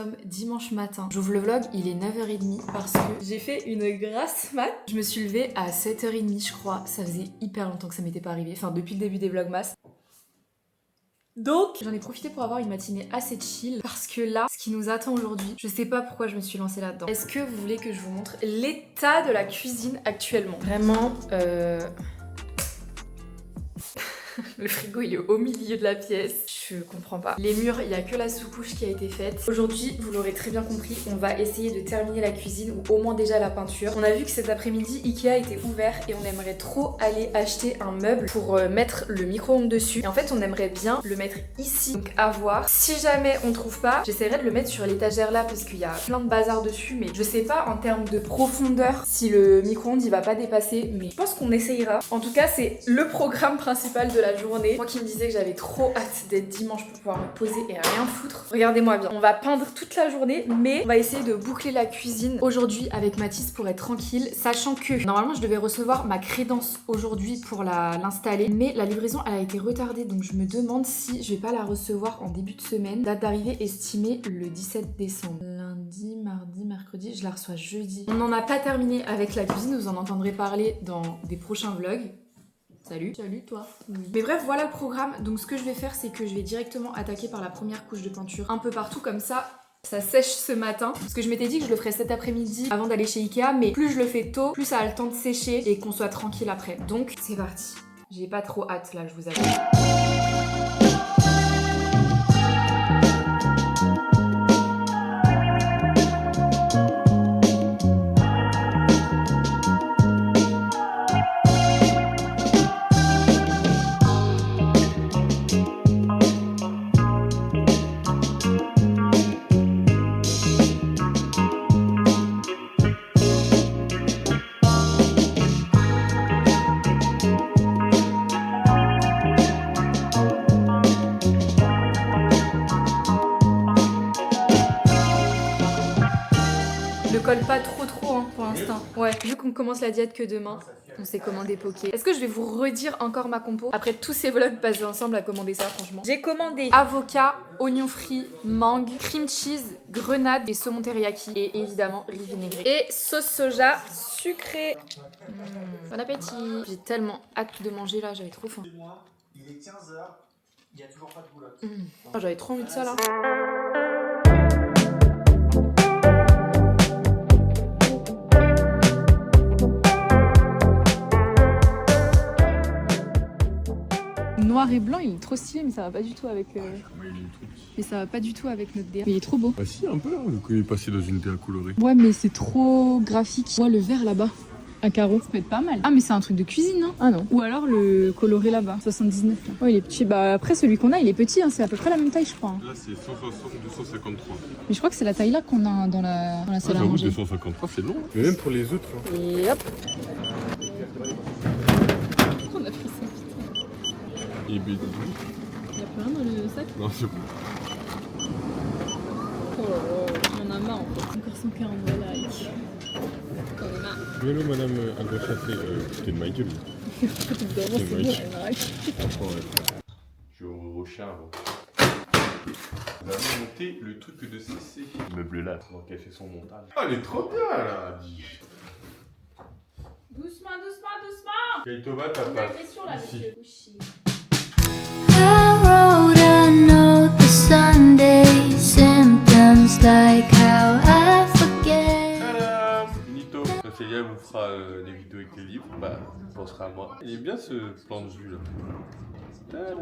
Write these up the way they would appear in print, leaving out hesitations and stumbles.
sommes dimanche matin. J'ouvre le vlog, il est 9h30 parce que j'ai fait une grasse mat. Je me suis levée à 7h30 je crois. Ça faisait hyper longtemps que ça m'était pas arrivé. Enfin depuis le début des vlogmas. Donc j'en ai profité pour avoir une matinée assez chill parce que là, ce qui nous attend aujourd'hui, je sais pas pourquoi je me suis lancée là-dedans. Est-ce que vous voulez que je vous montre l'état de la cuisine actuellement? Vraiment, le frigo il est au milieu de la pièce. Je comprends pas. Les murs, il y a que la sous-couche qui a été faite. Aujourd'hui, vous l'aurez très bien compris, on va essayer de terminer la cuisine ou au moins déjà la peinture. On a vu que cet après-midi, Ikea était ouvert et on aimerait trop aller acheter un meuble pour mettre le micro-ondes dessus. Et en fait, on aimerait bien le mettre ici. Donc à voir. Si jamais on trouve pas, j'essaierai de le mettre sur l'étagère là parce qu'il y a plein de bazar dessus. Mais je sais pas en termes de profondeur si le micro-ondes il va pas dépasser. Mais je pense qu'on essayera. En tout cas, c'est le programme principal de la journée. Moi qui me disais que j'avais trop hâte d'être dimanche pour pouvoir me poser et rien foutre. Regardez-moi bien. On va peindre toute la journée, mais on va essayer de boucler la cuisine aujourd'hui avec Mathis pour être tranquille, sachant que normalement je devais recevoir ma crédence aujourd'hui pour l'installer, mais la livraison elle a été retardée, donc je me demande si je vais pas la recevoir en début de semaine. Date d'arrivée estimée le 17 décembre. Lundi, mardi, mercredi, je la reçois jeudi. On n'en a pas terminé avec la cuisine, vous en entendrez parler dans des prochains vlogs. Salut. Salut toi. Oui. Mais bref, voilà le programme. Donc ce que je vais faire, c'est que je vais directement attaquer par la première couche de peinture un peu partout comme ça sèche ce matin. Parce que je m'étais dit que je le ferais cet après-midi avant d'aller chez Ikea, mais plus je le fais tôt, plus ça a le temps de sécher et qu'on soit tranquille après. Donc c'est parti. J'ai pas trop hâte là, je vous avoue. Colle pas trop hein, pour l'instant. Ouais, vu qu'on commence la diète que demain, on s'est commandé poké. Est-ce que je vais vous redire encore ma compo? Après tous ces vlogs passés ensemble à commander ça, franchement. J'ai commandé avocat, oignon frit, mangue, cream cheese, grenade et saumon teriyaki. Et évidemment riz vinaigré. Et sauce soja sucrée. Bon appétit. J'ai tellement hâte de manger là, j'avais trop faim. Il est 15h, il n'y a toujours pas de boulotte. Oh, j'avais trop envie de ça là. Noir et blanc, il est trop stylé, mais ça va pas du tout avec. Mais ça va pas du tout avec notre DA. Mais il est trop beau. Bah si, un peu là, il est passé dans une DA colorée. Ouais, mais c'est trop graphique. Ouais, le vert là-bas, à carreaux, ça peut être pas mal. Ah, mais c'est un truc de cuisine, non? Ah non. Ou alors le coloré là-bas, 79. Là. Ouais, il est petit. Bah après, celui qu'on a, il est petit, hein. C'est à peu près la même taille, je crois. Hein. Là, c'est 160, 253. Mais je crois que c'est la taille là qu'on a dans la salle à j'avoue, manger. 253, c'est long. Mais même pour les autres. Hein. Et hop. Pourquoi on a pris ça? Et ben, Il y a plus rien dans le sac? non, c'est bon. Oh là là, j'en ai marre en fait. Encore 140 likes. J'en ai marre. Hello madame Agrochâtelet, c'était de ma gueule. Évidemment, c'est bon, elle arrête. Franchement, ouais. Je vais au chien avant. On a monté le truc de CC. Le meuble là, pour qu'elle fait son montage. Ah, elle est trop bien là, dis. Doucement, doucement, doucement. Quelle tomate t'as Une pas agression là, ici. monsieur. I wrote a note the Sunday symptoms like how I forget. Tadam Nito, quand Célia vous fera des vidéos avec les livres, bah, on pensera à moi. Il est bien ce plan de vue là. Tadam.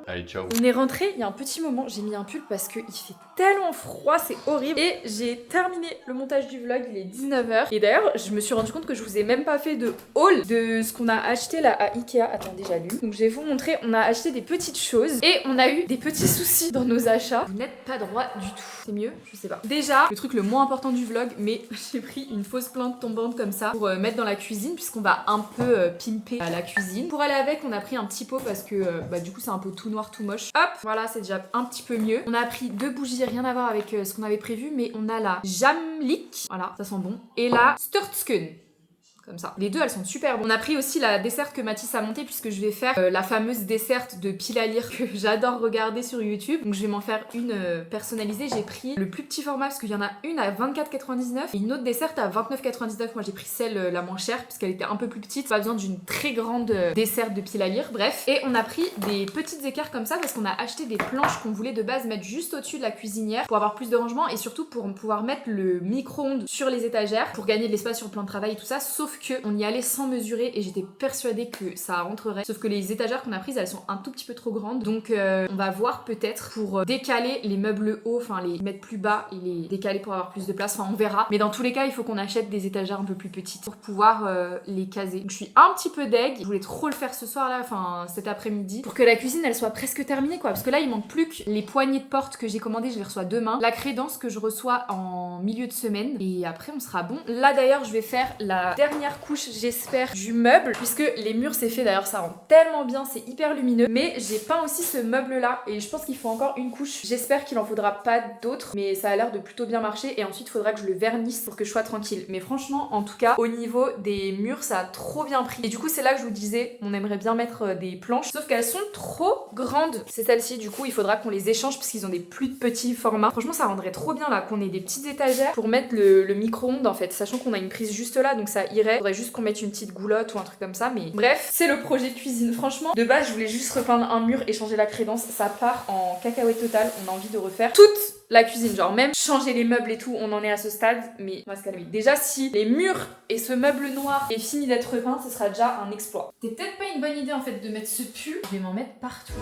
Allez, ciao. On est rentré, il y a un petit moment, j'ai mis un pull parce qu'il fait tellement froid, c'est horrible. Et j'ai terminé le montage du vlog, il est 19h. Et d'ailleurs, je me suis rendu compte que je vous ai même pas fait de haul de ce qu'on a acheté là à Ikea. Attendez, j'allume. Donc je vais vous montrer, on a acheté des petites choses et on a eu des petits soucis dans nos achats. Vous n'êtes pas droit du tout. C'est mieux? Je sais pas. Déjà, le truc le moins important du vlog, mais j'ai pris une fausse plante tombante comme ça pour mettre dans la cuisine puisqu'on va un peu pimper la cuisine. Pour aller avec, on a pris un petit pot parce que bah, du coup c'est un peu tout noir, tout moche. Hop, voilà, c'est déjà un petit peu mieux. On a pris 2 bougies, rien à voir avec ce qu'on avait prévu, mais on a la Jamlik, voilà, ça sent bon, et la Sturtzken. comme ça. Les deux elles sont superbes. On a pris aussi la desserte que Mathis a montée puisque je vais faire la fameuse desserte de pile à lire que j'adore regarder sur YouTube. Donc je vais m'en faire une personnalisée. J'ai pris le plus petit format parce qu'il y en a une à 24,99 et une autre desserte à 29,99. Moi j'ai pris celle la moins chère parce qu'elle était un peu plus petite. Pas besoin d'une très grande desserte de pile à lire. Bref. Et on a pris des petites écarts comme ça parce qu'on a acheté des planches qu'on voulait de base mettre juste au-dessus de la cuisinière pour avoir plus de rangement et surtout pour pouvoir mettre le micro-ondes sur les étagères pour gagner de l'espace sur le plan de travail et tout ça. Sauf que on y allait sans mesurer et j'étais persuadée que ça rentrerait. Sauf que les étagères qu'on a prises elles sont un tout petit peu trop grandes. Donc on va voir peut-être pour décaler les meubles hauts, enfin les mettre plus bas et les décaler pour avoir plus de place. Enfin on verra. Mais dans tous les cas il faut qu'on achète des étagères un peu plus petites pour pouvoir les caser. Donc je suis un petit peu deg. Je voulais trop le faire ce soir là, enfin cet après-midi, pour que la cuisine elle soit presque terminée quoi. Parce que là il manque plus que les poignées de porte que j'ai commandées, je les reçois demain. La crédence que je reçois en milieu de semaine. Et après on sera bon. Là d'ailleurs je vais faire la dernière couche j'espère du meuble. Puisque les murs c'est fait d'ailleurs, ça rend tellement bien, c'est hyper lumineux. Mais j'ai peint aussi ce meuble là. Et je pense qu'il faut encore une couche. J'espère qu'il en faudra pas d'autres. Mais ça a l'air de plutôt bien marcher. Et ensuite il faudra que je le vernisse pour que je sois tranquille. Mais franchement en tout cas au niveau des murs ça a trop bien pris. Et du coup c'est là que je vous disais on aimerait bien mettre des planches. Sauf qu'elles sont trop grandes. C'est celle-ci du coup il faudra qu'on les échange parce qu'ils ont des plus petits formats. Franchement ça rendrait trop bien là qu'on ait des petites étagères pour mettre le micro-ondes en fait. Sachant qu'on a une prise juste là donc ça irait. Faudrait juste qu'on mette une petite goulotte ou un truc comme ça. Mais bref c'est le projet de cuisine. Franchement de base je voulais juste repeindre un mur et changer la crédence. Ça part en cacahuète totale. On a envie de refaire toute la cuisine. Genre même changer les meubles et tout on en est à ce stade. Mais on va se calmer. Déjà si les murs et ce meuble noir est fini d'être repeint ce sera déjà un exploit. C'était peut-être pas une bonne idée en fait de mettre ce pull. Je vais m'en mettre partout.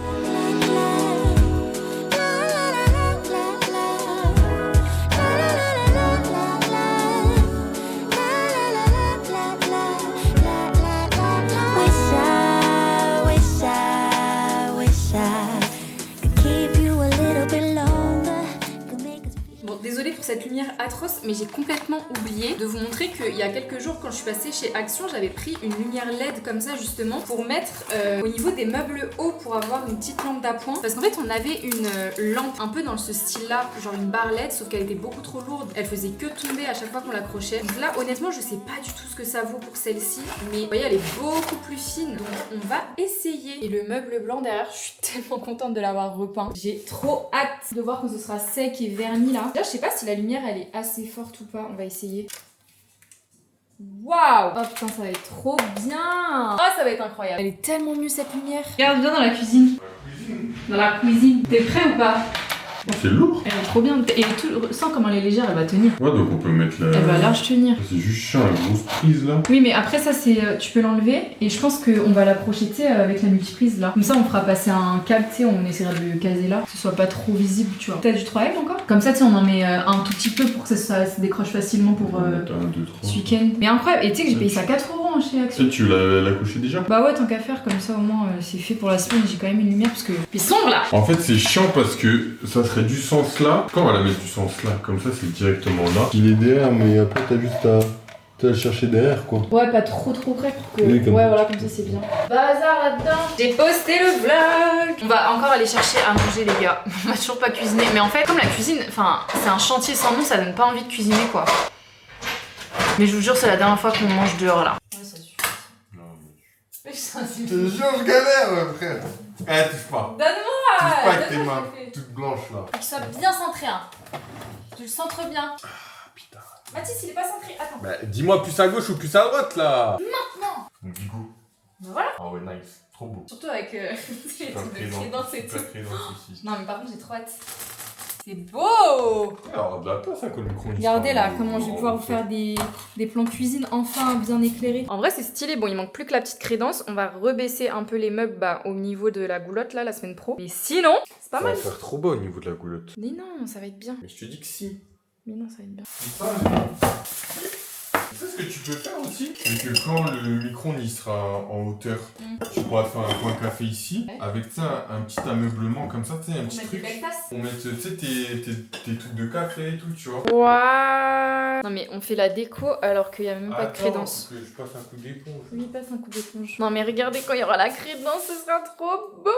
Désolée pour cette lumière atroce, mais j'ai complètement oublié de vous montrer qu'il y a quelques jours quand je suis passée chez Action, j'avais pris une lumière LED comme ça justement pour mettre au niveau des meubles hauts pour avoir une petite lampe d'appoint. Parce qu'en fait on avait une lampe un peu dans ce style là, genre une barre LED, sauf qu'elle était beaucoup trop lourde. Elle faisait que tomber à chaque fois qu'on l'accrochait. Donc là honnêtement je sais pas du tout ce que ça vaut pour celle-ci, mais vous voyez elle est beaucoup plus fine. Donc on va essayer. Et le meuble blanc derrière, je suis tellement contente de l'avoir repeint. J'ai trop hâte de voir quand ce sera sec et verni là. Là je sais pas si la lumière elle est assez forte ou pas, on va essayer. Waouh! Oh putain ça va être trop bien! Oh ça va être incroyable! Elle est tellement mieux cette lumière! Regarde bien dans la cuisine. Dans la cuisine. T'es prêt ou pas? Oh, c'est lourd. Elle est trop bien. Et tout, sens comment elle est légère, elle va tenir. Ouais, donc on peut mettre la... Elle va large tenir. C'est juste chiant, la grosse prise là. Oui, mais après ça, c'est tu peux l'enlever. Et je pense qu'on va l'approcher, tu sais, avec la multiprise là. Comme ça, on fera passer un câble, tu sais, on essaiera de le caser là. Que ce soit pas trop visible, tu vois. T'as du 3M encore? Comme ça, tu sais, on en met un tout petit peu pour que ça se décroche facilement pour ce week-end. Mais incroyable. Et tu sais que j'ai payé ça 4 € hein, chez Action. Tu l'as couché déjà? Bah ouais, tant qu'à faire, comme ça au moins c'est fait pour la semaine. J'ai quand même une lumière parce que. Puis sombre là! En fait, c'est chiant parce que ça serait du sens là. Quand on va la mettre du sens là, comme ça c'est directement là. Il est derrière, mais après t'as juste à le chercher derrière quoi. Ouais, pas trop près pour que. Oui, ouais, voilà, comme ça c'est bien. Bazar là-dedans. J'ai posté le vlog. On va encore aller chercher à manger, les gars. On va toujours pas cuisiner. Mais en fait, comme la cuisine, enfin, c'est un chantier sans nom, ça donne pas envie de cuisiner quoi. Mais je vous jure, c'est la dernière fois qu'on mange dehors là. Ouais, ça suffit. Non, mais... Je te jure, je galère, frère. Eh, touche pas. Donne-moi. Touche pas avec tes mains toutes blanches là. Qu'il soit bien centré, hein. Tu le centres bien. Ah, putain. Mathis, il est pas centré. Attends. Bah, dis-moi plus à gauche ou plus à droite là. Maintenant. Donc, du coup. Ben voilà. Oh ouais, nice. Trop beau. Surtout avec les trucs de crédence et tout. Aussi. Non, mais par contre, j'ai trop hâte. C'est beau! Alors, de la place à quoi le micro. Regardez là, comment je vais pouvoir vous faire des plans cuisine enfin bien éclairés. En vrai, c'est stylé. Bon, il manque plus que la petite crédence. On va rebaisser un peu les meubles au niveau de la goulotte là, la semaine pro. Mais sinon, c'est pas mal. Ça va faire trop beau au niveau de la goulotte. Mais non, ça va être bien. Mais je te dis que si. Mais non, ça va être bien. Tu sais ce que tu peux faire aussi? C'est que quand le micro-ondes il sera en hauteur, tu pourras faire un coin café ici, Ouais. avec un petit ameublement comme ça, tu sais, un petit On met truc. des belles tasses. On met tu sais, tes trucs de café et tout, tu vois. Waouh! Non, mais on fait la déco alors qu'il n'y a même pas de Attends, crédence. faut que je passe un coup d'éponge. Oui, passe un coup d'éponge. Non, mais regardez, quand il y aura la crédence, ce sera trop beau!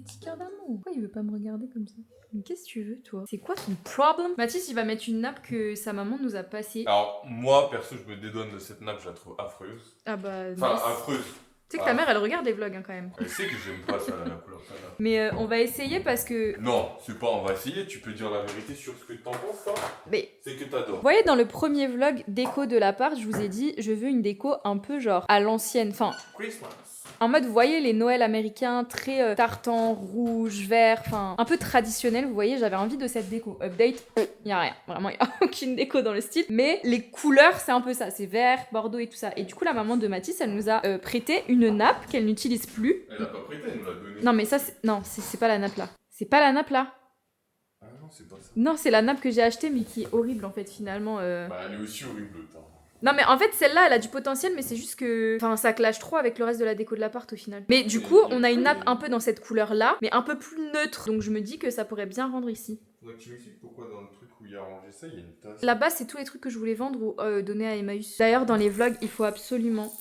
Petit cœur d'amour. Pourquoi il veut pas me regarder comme ça? Mais qu'est-ce que tu veux, toi? C'est quoi ton problème? Mathis, il va mettre une nappe que sa maman nous a passée. Alors, moi, perso, je me dédouane de cette nappe, je la trouve affreuse. Ah bah... Enfin, nice. affreuse. Tu sais que ta mère, elle regarde les vlogs hein, quand même. Elle sait que j'aime pas ça, la couleur de ça, là. Mais on va essayer parce que... Non, c'est pas on va essayer, tu peux dire la vérité sur ce que t'en penses, ça. Mais... C'est que t'adores. Vous voyez, dans le premier vlog déco de l'appart, je vous ai dit, je veux une déco un peu genre à l'ancienne. Enfin, Christmas. en mode, vous voyez les Noëls américains, très tartan, rouge, vert, enfin, un peu traditionnel. Vous voyez, j'avais envie de cette déco. Update, y a rien. Vraiment, y a aucune déco dans le style. Mais les couleurs, c'est un peu ça. C'est vert, bordeaux et tout ça. Et du coup, la maman de Mathis, elle nous a prêté une nappe qu'elle n'utilise plus. Elle a pas prêté, elle nous l'a donné. Non, mais ça, c'est pas la nappe là. C'est pas la nappe là. Ah non, c'est pas ça. Non, c'est la nappe que j'ai achetée, mais qui est horrible en fait, finalement. Bah, elle est aussi horrible, t'as. Non mais en fait celle-là elle a du potentiel mais c'est juste que enfin ça clash trop avec le reste de la déco de l'appart au final. Mais du coup on a une nappe un peu dans cette couleur là mais un peu plus neutre donc je me dis que ça pourrait bien rendre ici. Faudrait que tu m'expliques pourquoi dans le truc où il y a rangé ça il y a une tasse. Là-bas c'est tous les trucs que je voulais vendre ou donner à Emmaüs. D'ailleurs dans les vlogs il faut absolument...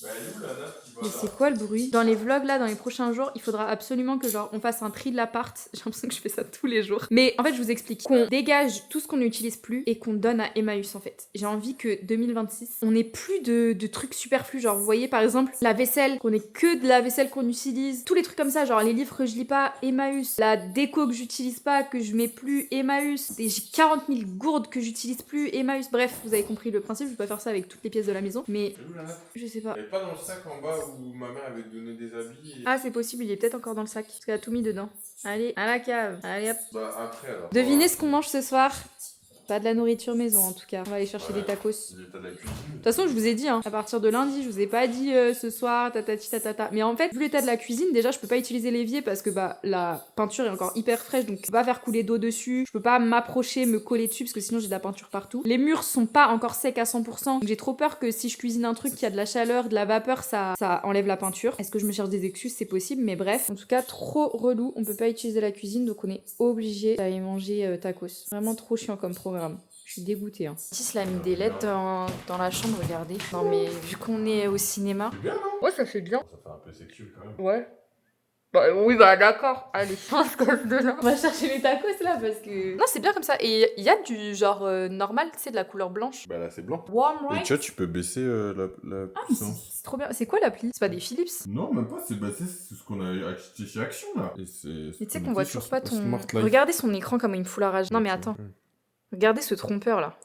Bah elle est où la nappe qui va Mais là? c'est quoi le bruit? Dans les vlogs là, dans les prochains jours, il faudra absolument que genre on fasse un tri de l'appart. J'ai l'impression que je fais ça tous les jours. Mais en fait je vous explique. Qu'on dégage tout ce qu'on n'utilise plus et qu'on donne à Emmaüs en fait. J'ai envie que 2026, on ait plus de trucs superflus. Genre vous voyez par exemple la vaisselle, qu'on ait que de la vaisselle qu'on utilise. Tous les trucs comme ça, genre les livres que je lis pas, Emmaüs. La déco que j'utilise pas, que je mets plus, Emmaüs. Et j'ai 40 000 gourdes que j'utilise plus, Emmaüs. Bref, vous avez compris le principe. Je vais pas faire ça avec toutes les pièces de la maison. Mais Elle est où la nappe? je sais pas. Elle est pas dans le sac en bas où ma mère avait donné des habits et... Ah, c'est possible, il est peut-être encore dans le sac. Parce qu'elle a tout mis dedans. Allez, à la cave. Allez hop. Bah après alors. Devinez ce qu'on mange ce soir. Pas de la nourriture maison en tout cas. On va aller chercher des tacos. C'est l'état de la cuisine. De toute façon, je vous ai dit, hein, à partir de lundi, je vous ai pas dit ce soir, tatati tatata. Mais en fait, vu l'état de la cuisine, déjà, je peux pas utiliser l'évier parce que bah la peinture est encore hyper fraîche, donc je peux pas faire couler d'eau dessus. Je peux pas m'approcher, me coller dessus parce que sinon j'ai de la peinture partout. Les murs sont pas encore secs à 100%. Donc j'ai trop peur que si je cuisine un truc qui a de la chaleur, de la vapeur, ça enlève la peinture. Est-ce que je me cherche des excuses? C'est possible, mais bref. En tout cas, trop relou. On peut pas utiliser la cuisine, donc on est obligé d'aller manger tacos. Vraiment trop chiant comme programme. Je suis dégoûtée. Hein. Mathis l'a mis des LED dans la chambre, regardez. Non mais vu qu'on est au cinéma... C'est bien non? Ouais, ça fait bien. Ça fait un peu sexuel quand même. Ouais. Bah oui, bah d'accord. Allez, on se casse de là. On va chercher les tacos là parce que... Non, c'est bien comme ça. Et il y a du genre normal, tu sais, de la couleur blanche. Bah là c'est blanc. Warm Et right. tu vois tu peux baisser la Ah, mais puissance. c'est trop bien. C'est quoi l'appli? C'est pas des Philips? Non même pas, c'est ce qu'on a acheté chez Action là. Et Mais tu sais qu'on voit toujours pas ton... Smart Life. Regardez son écran comme il me fout la rage. Non mais attends. Regardez ce trompeur là.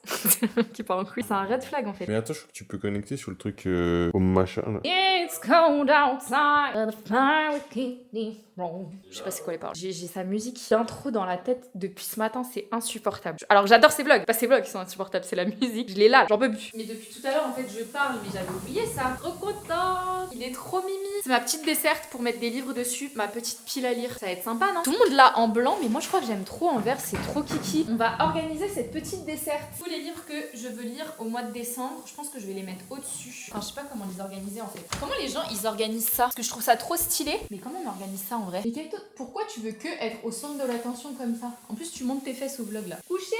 Qui part en couille. C'est un red flag en fait. Mais attends, je crois que tu peux connecter sur le truc au machin là. It's cold outside, but the fire will keep me warm. Je sais pas c'est quoi les paroles. J'ai sa musique d'intro dans la tête depuis ce matin, c'est insupportable. Alors j'adore ces vlogs, pas ces vlogs qui sont insupportables, c'est la musique. Je l'ai là, j'en peux plus. Mais depuis tout à l'heure en fait je parle, mais j'avais oublié ça. Trop contente. Il est trop mimi. C'est ma petite desserte pour mettre des livres dessus, ma petite pile à lire. Ça va être sympa non? Tout le monde l'a en blanc, mais moi je crois que j'aime trop en vert, c'est trop kiki. On va organiser cette petite desserte. Tous les livres que je veux lire au mois de décembre, je pense que je vais les mettre au-dessus. Enfin je sais pas comment les organiser en fait. Comment les gens ils organisent ça? Parce que je trouve ça trop stylé. Mais comment on organise ça en vrai? Mais Kaito, pourquoi tu veux que être au centre de l'attention comme ça? En plus tu montes tes fesses au vlog là. Couché?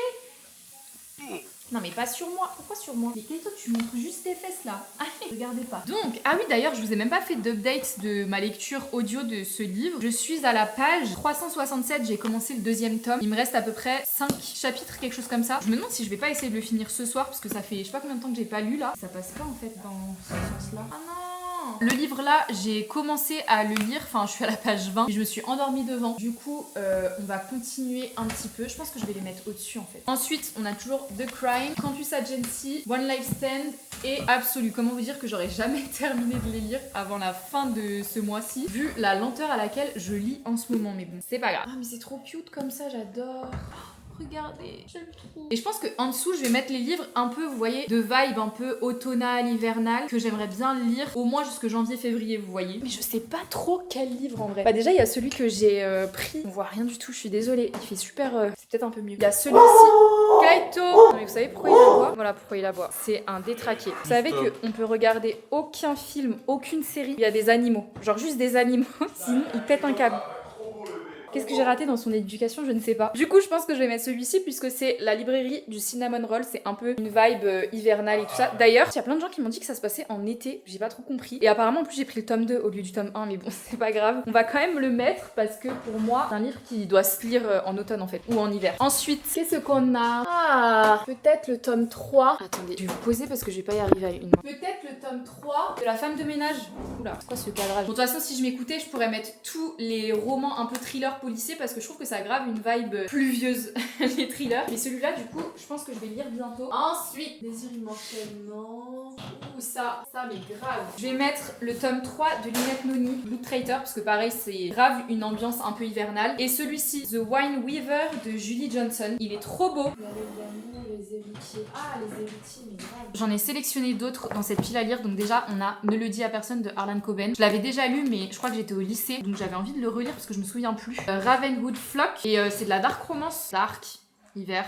Non mais pas sur moi, pourquoi sur moi? Mais Kaito, tu montres juste tes fesses là. Allez, regardez pas. Donc, ah oui d'ailleurs, je vous ai même pas fait d'update de ma lecture audio de ce livre. Je suis à la page 367, j'ai commencé le 2e tome. Il me reste à peu près 5 chapitres, quelque chose comme ça. Je me demande si je vais pas essayer de le finir ce soir, parce que ça fait je sais pas combien de temps que j'ai pas lu là. Ça passe pas en fait dans ce sens là. Ah non! Le livre là, j'ai commencé à le lire, enfin je suis à la page 20 et je me suis endormie devant. Du coup, on va continuer un petit peu. Je pense que je vais les mettre au-dessus en fait. Ensuite, on a toujours The Crime, Campus Agency, One Life Stand et Absolu. Comment vous dire que j'aurais jamais terminé de les lire avant la fin de ce mois-ci, vu la lenteur à laquelle je lis en ce moment. Mais bon, c'est pas grave. Ah mais c'est trop cute comme ça, j'adore. Regardez, j'aime trop. Et je pense qu'en dessous, je vais mettre les livres un peu, vous voyez, de vibe un peu automnale, hivernale, que j'aimerais bien lire au moins jusque janvier-février, vous voyez. Mais je sais pas trop quel livre en vrai. Bah déjà, il y a celui que j'ai pris. On voit rien du tout, je suis désolée. Il fait super... C'est peut-être un peu mieux. Il y a celui-ci. Kaito! Non, mais vous savez pourquoi il aboie? Voilà pourquoi il aboie. C'est un détraqué. Vous savez qu'on peut regarder aucun film, aucune série. Il y a des animaux. Genre juste des animaux. Sinon, il pète un câble. Qu'est-ce que j'ai raté dans son éducation? Je ne sais pas. Du coup, je pense que je vais mettre celui-ci puisque c'est la librairie du cinnamon roll. C'est un peu une vibe hivernale et tout ça. D'ailleurs, il y a plein de gens qui m'ont dit que ça se passait en été. J'ai pas trop compris. Et apparemment, en plus, j'ai pris le tome 2 au lieu du tome 1. Mais bon, c'est pas grave. On va quand même le mettre parce que pour moi, c'est un livre qui doit se lire en automne en fait. Ou en hiver. Ensuite, qu'est-ce qu'on a? Ah, peut-être le tome 3. Attendez, je vais vous poser parce que je vais pas y arriver à une main. Peut-être le tome 3 de La femme de ménage. Oula, c'est quoi ce cadrage? Bon, de toute façon, si je m'écoutais, je pourrais mettre tous les romans un peu thriller policiers parce que je trouve que ça aggrave une vibe pluvieuse, les thrillers. Mais celui-là, du coup, je pense que je vais lire bientôt. Ensuite, Désir immortel, non. Ouh, ça, mais grave. Je vais mettre le tome 3 de Lynette Noni, Blue Traitor, parce que pareil, c'est grave une ambiance un peu hivernale. Et celui-ci, The Wine Weaver de Julie Johnson. Il est trop beau. Les héritiers. Ah, les héritiers, mais grave. J'en ai sélectionné d'autres dans cette pile à lire. Donc déjà, on a Ne le dis à personne de Harlan Coben. Je l'avais déjà lu, mais je crois que j'étais au lycée. Donc j'avais envie de le relire parce que je me souviens plus. Ravenwood Flock. Et c'est de la dark romance. Dark, hiver.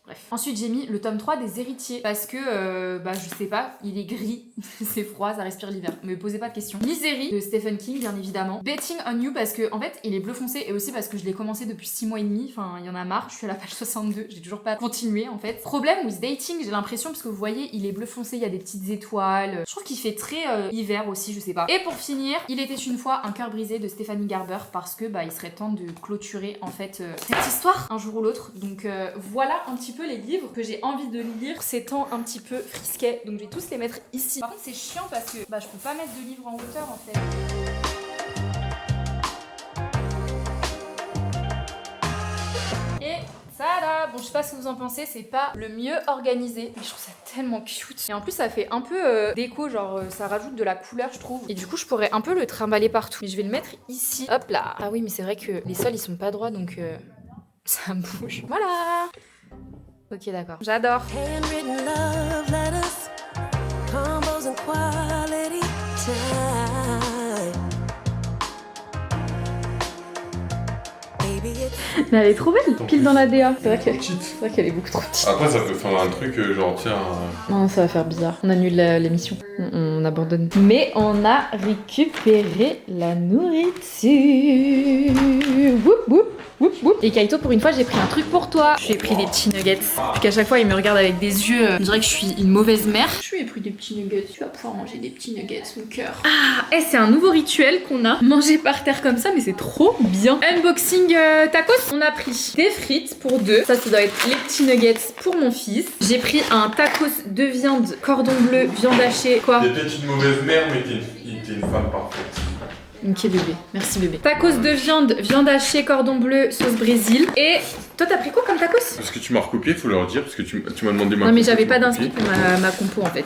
Bref. Ensuite, j'ai mis le tome 3 des héritiers parce que, je sais pas, il est gris, c'est froid, ça respire l'hiver. Me posez pas de questions. Misery de Stephen King, bien évidemment. Betting on You parce que, en fait, il est bleu foncé et aussi parce que je l'ai commencé depuis 6 mois et demi. Enfin, il y en a marre, je suis à la page 62, j'ai toujours pas continué en fait. Problème with dating, j'ai l'impression, parce que vous voyez, il est bleu foncé, il y a des petites étoiles. Je trouve qu'il fait très hiver aussi, je sais pas. Et pour finir, Il était une fois un cœur brisé de Stephanie Garber parce que, il serait temps de clôturer en fait cette histoire un jour ou l'autre. Donc voilà un petit peu les livres que j'ai envie de lire ces temps un petit peu frisquets, donc je vais tous les mettre ici. Par contre c'est chiant parce que je peux pas mettre de livres en hauteur en fait. Et tada! Bon, je sais pas ce que vous en pensez, c'est pas le mieux organisé, mais je trouve ça tellement cute. Et en plus ça fait un peu déco, genre ça rajoute de la couleur je trouve. Et du coup je pourrais un peu le trimballer partout. Mais je vais le mettre ici. Hop là! Ah oui mais c'est vrai que les sols ils sont pas droits donc ça bouge. Voilà! Ok, d'accord. J'adore. Handwritten love letters, combos and quality time. Baby, it's Mais elle est trop belle, pile dans la DA. C'est vrai Petite. qu'elle est beaucoup trop petite. Après, ça peut faire un truc genre, tiens. Non, ça va faire bizarre. On annule l'émission. On abandonne. Mais on a récupéré la nourriture. Woup woup. Woup, woup. Et Kaito, pour une fois, j'ai pris un truc pour toi. Je lui ai pris des petits nuggets. Puis qu'à chaque fois, il me regarde avec des yeux. On dirait que je suis une mauvaise mère. Je lui ai pris des petits nuggets. Tu vas pouvoir manger des petits nuggets, mon cœur. Ah, c'est un nouveau rituel qu'on a. Manger par terre comme ça, mais c'est trop bien. Unboxing tacos. On a pris des frites pour 2. Ça doit être les petits nuggets pour mon fils. J'ai pris un tacos de viande, cordon bleu, viande hachée. Quoi? T'es peut-être une mauvaise mère, mais t'es une femme parfaite. Ok bébé, merci bébé. Tacos de viande, viande hachée, cordon bleu, sauce brésil. Et toi t'as pris quoi comme tacos? Parce que tu m'as recopié, faut leur dire, parce que tu m'as demandé ma Non mais compo, j'avais tu pas m'as d'inspi copié. pour ma compo en fait.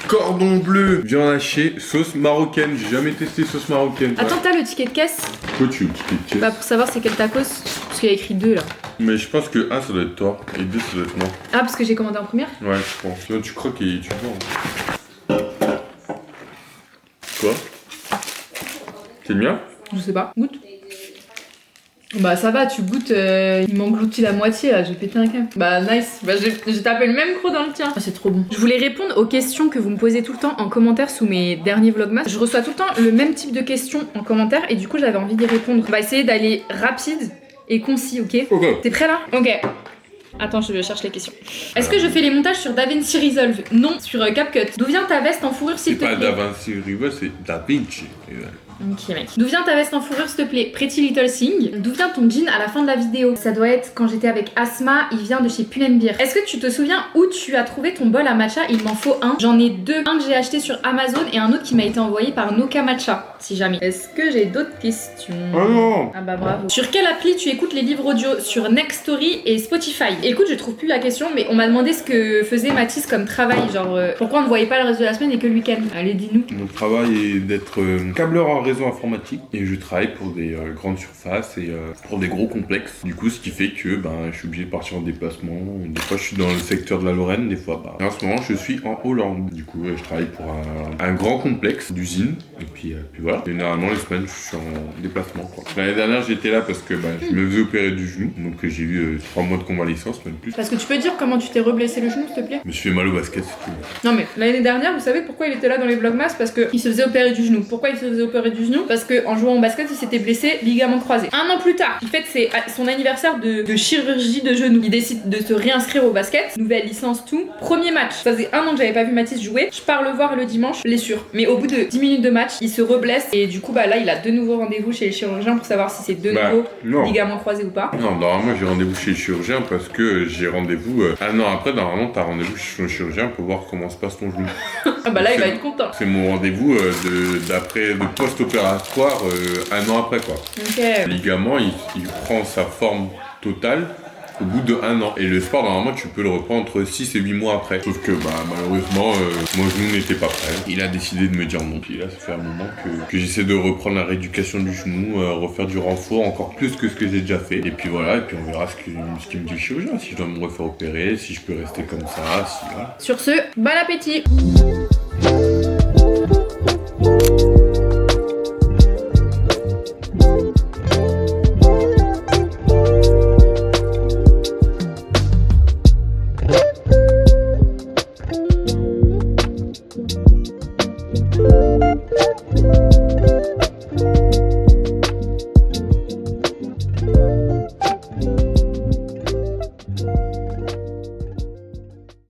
Cordon bleu, viande hachée, sauce marocaine. J'ai jamais testé sauce marocaine. Attends, t'as le ticket de caisse? Quoi tu expliques? Bah pour savoir c'est quel tacos. Parce qu'il y a écrit 2 là. Mais je pense que 1 ça doit être toi, et 2 ça doit être moi. Ah parce que j'ai commandé en première? Ouais, je pense. Toi, tu croques et tu vois. Quoi? C'est bien? Je sais pas. Goûte. Bah ça va, tu goûtes, il m'engloutit la moitié là, j'ai pété un câble. Bah nice, bah j'ai tapé le même micro dans le tien. Ah, c'est trop bon. Je voulais répondre aux questions que vous me posez tout le temps en commentaire sous mes derniers vlogmas. Je reçois tout le temps le même type de questions en commentaire et du coup j'avais envie d'y répondre. On va essayer d'aller rapide et concis, ok? Ok. T'es prêt là? Ok. Attends, je cherche les questions. Est-ce que je fais les montages sur DaVinci Resolve? Non. Sur CapCut. D'où vient ta veste en fourrure s'il C'est te pas plaît? DaVinci Resolve, c'est DaVinci. Ok mec. D'où vient ta veste en fourrure s'il te plaît? Pretty Little Thing. D'où vient ton jean à la fin de la vidéo? Ça doit être quand j'étais avec Asma, il vient de chez Pull&Bear. Est-ce que tu te souviens où tu as trouvé ton bol à matcha? Il m'en faut un. J'en ai 2. Un que j'ai acheté sur Amazon et un autre qui m'a été envoyé par Noka Matcha, si jamais. Est-ce que j'ai d'autres questions? Oh non! Ah bah bravo. Sur quelle appli tu écoutes les livres audio? Sur Nextory et Spotify. Écoute, je trouve plus la question, mais on m'a demandé ce que faisait Mathis comme travail. Genre, pourquoi on ne voyait pas le reste de la semaine et que le week-end? Allez, dis-nous. Mon travail est d'être câbleur en réseau informatique et je travaille pour des grandes surfaces et pour des gros complexes. Du coup, ce qui fait que je suis obligé de partir en déplacement. Des fois, je suis dans le secteur de la Lorraine, des fois pas. Et en ce moment, je suis en Hollande. Du coup, je travaille pour un grand complexe d'usine. Et puis voilà. Généralement, les semaines, je suis en déplacement, quoi. L'année dernière, j'étais là parce que je me faisais opérer du genou. Donc, j'ai eu 3 mois de convalescence, même plus. Parce que tu peux dire comment tu t'es reblessé le genou, s'il te plaît? Je me suis fait mal au basket, c'est tout. Non mais l'année dernière, vous savez pourquoi il était là dans les vlogmas? Parce qu'il se faisait opérer du genou. Pourquoi il se faisait opérer du genou parce qu'en jouant au basket, il s'était blessé ligament croisé. Un an plus tard, il fête son anniversaire de chirurgie de genou. Il décide de se réinscrire au basket, nouvelle licence, tout. Premier match. Ça faisait un an que j'avais pas vu Mathis jouer. Je pars le voir le dimanche, blessure. Mais au bout de 10 minutes de match, il se reblesse et du coup, bah là, il a de nouveau rendez-vous chez le chirurgien pour savoir si c'est de nouveau ligament croisé ou pas. Non, normalement, j'ai rendez-vous chez le chirurgien parce que j'ai rendez-vous un an après. Normalement, t'as rendez-vous chez le chirurgien pour voir comment se passe ton genou. Ah bah là, il va être content. C'est mon rendez-vous de post-opératoire un an après, quoi. Ok. Le ligament, il prend sa forme totale au bout de 1 an. Et le sport, normalement, tu peux le reprendre entre 6 et 8 mois après. Sauf que, malheureusement, mon genou n'était pas prêt. Il a décidé de me dire non. Puis là, ça fait un moment que j'essaie de reprendre la rééducation du genou, refaire du renfort encore plus que ce que j'ai déjà fait. Et puis voilà, et puis on verra ce qu'il me dit le chirurgien. Si je dois me refaire opérer, si je peux rester comme ça, si voilà. Sur ce, bon appétit!